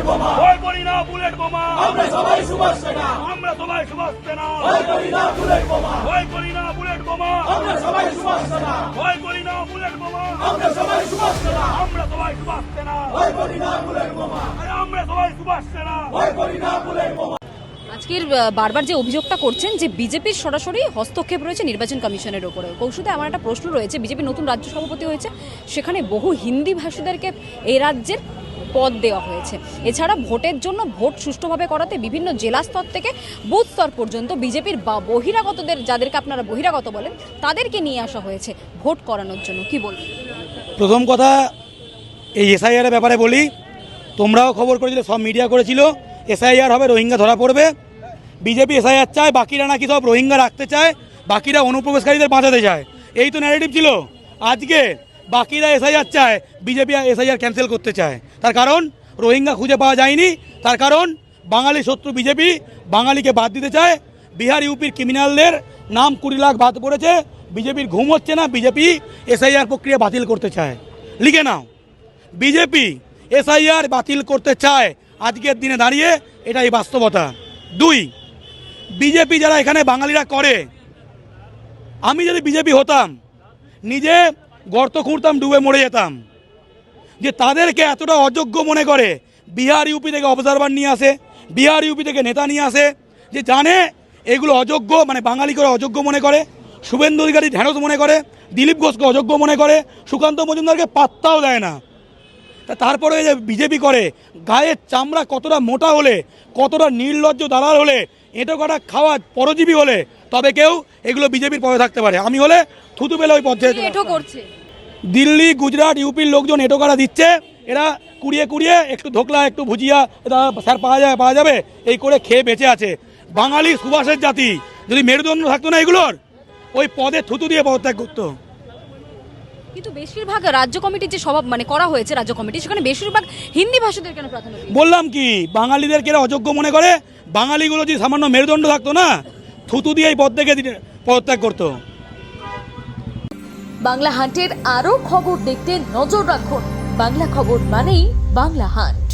বোমা ভয় করি না বুলেট বোমা আমরা সবাই সুভাষ সেনা আমরা সবাই সুভাষ সেনা ভয় করি না বুলেট বোমা ভয় করি না বুলেট বোমা আমরা সবাই সুভাষ সেনা ভয় করি না বুলেট বোমা আমরা সবাই সুভাষ সেনা আমরা সবাই সুভাষ সেনা ভয় করি না বুলেট বোমা আরে আমরা সবাই সুভাষ সেনা ভয় করি না বুলেট বোমা। আজকের বারবার যে অভিযোগটা করছেন যে বিজেপির সরাসরি হস্তক্ষেপ রয়েছে নির্বাচন কমিশনের ওপরে, কৌশুদে আমার একটা প্রশ্ন রয়েছে, বিজেপির নতুন রাজ্য সভাপতি হয়েছে, সেখানে বহু হিন্দি ভাষীদেরকে এই রাজ্যের পদ দেওয়া হয়েছে। এছাড়া ভোটের জন্য ভোট সুষ্ঠুভাবে করাতে বিভিন্ন জেলা স্তর থেকে বুথ স্তর পর্যন্ত বিজেপির বহিরাগতদের, যাদেরকে আপনারা বহিরাগত বলেন, তাদেরকে নিয়ে আসা হয়েছে ভোট করানোর জন্য। কি বলবেন? প্রথম কথা, এই এসআইআরের ব্যাপারে বলি, তোমরাও খবর করেছিলে, সব মিডিয়া করেছিল, এসআইআর হবে, রোহিঙ্গা ধরা পড়বে। বিজেপি এসআইআর চায়, বাকিরা নাকি সব রোহিঙ্গা রাখতে চায়, বাকিরা অনুপ্রবেশকারীদের বাঁচাতে চায়, এই তো ন্যারেটিভ ছিল। আজকে বাকিরা এসআইআর চায়, বিজেপি এসআইআর ক্যান্সেল করতে চায়। তার কারণ রোহিঙ্গা খুঁজে পাওয়া যায়নি, তার কারণ বাঙালি শত্রু বিজেপি বাঙালিকে বাদ দিতে চায়। বিহার ইউপির ক্রিমিনালদের নাম 20 লাখ বাদ পড়েছে, বিজেপির ঘুম হচ্ছে না, বিজেপি এসআইআর প্রক্রিয়া বাতিল করতে চায়। লিখে নাও, বিজেপি এসআইআর বাতিল করতে চায় আজকের দিনে দাঁড়িয়ে, এটাই বাস্তবতা। 2, বিজেপি যারা এখানে বাঙালিরা করে, আমি যদি বিজেপি হতাম নিজে গর্ত খুঁড়তাম, ডুবে মরে যেতাম। যে তাদেরকে এতটা অযোগ্য মনে করে, বিহার ইউপি থেকে অবজারভার নিয়ে আসে, বিহার ইউপি থেকে নেতা নিয়ে আসে, যে জানে এগুলো অযোগ্য, মানে বাঙালি করে অযোগ্য মনে করে, শুভেন্দু অধিকারী ঢ্যাঁড়স মনে করে, দিলীপ ঘোষকে অযোগ্য মনে করে, সুকান্ত মজুমদারকে পাত্তাও দেয় না। তারপরে যে বিজেপি করে, গায়ের চামড়া কতটা মোটা হলে, কতটা নির্লজ্জ দালাল হলে, এঁটো কাটা খাওয়া পরজীবী হলে তবে কেউ এগুলো বিজেপির পদে থাকতে পারে। আমি হলে থুতু পেলে ওই পথে এটো করছে। দিল্লি, গুজরাট, ইউপির লোকজন এঁটো কাটা দিচ্ছে, এরা কুড়িয়ে কুড়িয়ে একটু ধোকলা, একটু ভুজিয়া, এটা স্যার পাওয়া যাবে, এই করে খেয়ে বেঁচে আছে। বাঙালি সুভাষের জাতি যদি মেরুদণ্ড থাকতো না এগুলোর, ওই পদে থুতু দিয়ে পদত্যাগ করতো। কিন্তু বেশিরভাগ রাজ্য কমিটির যে সভা করা হয়েছে রাজ্য কমিটি, সেখানে বেশিরভাগ হিন্দি ভাষীদের কেন প্রাধান্য দিয়েছে? বললাম কি, বাঙালিদেরকে এরা অযোগ্য মনে করে, বাঙালিগুলো যদি সামান্য মেরুদণ্ড থাকতো না, থুতু দিয়ে এই পদ থেকে পদত্যাগ করতো। বাংলা হান্টের আরও খবর দেখতে নজর রাখুন। বাংলা খবর মানেই বাংলা হান্ট।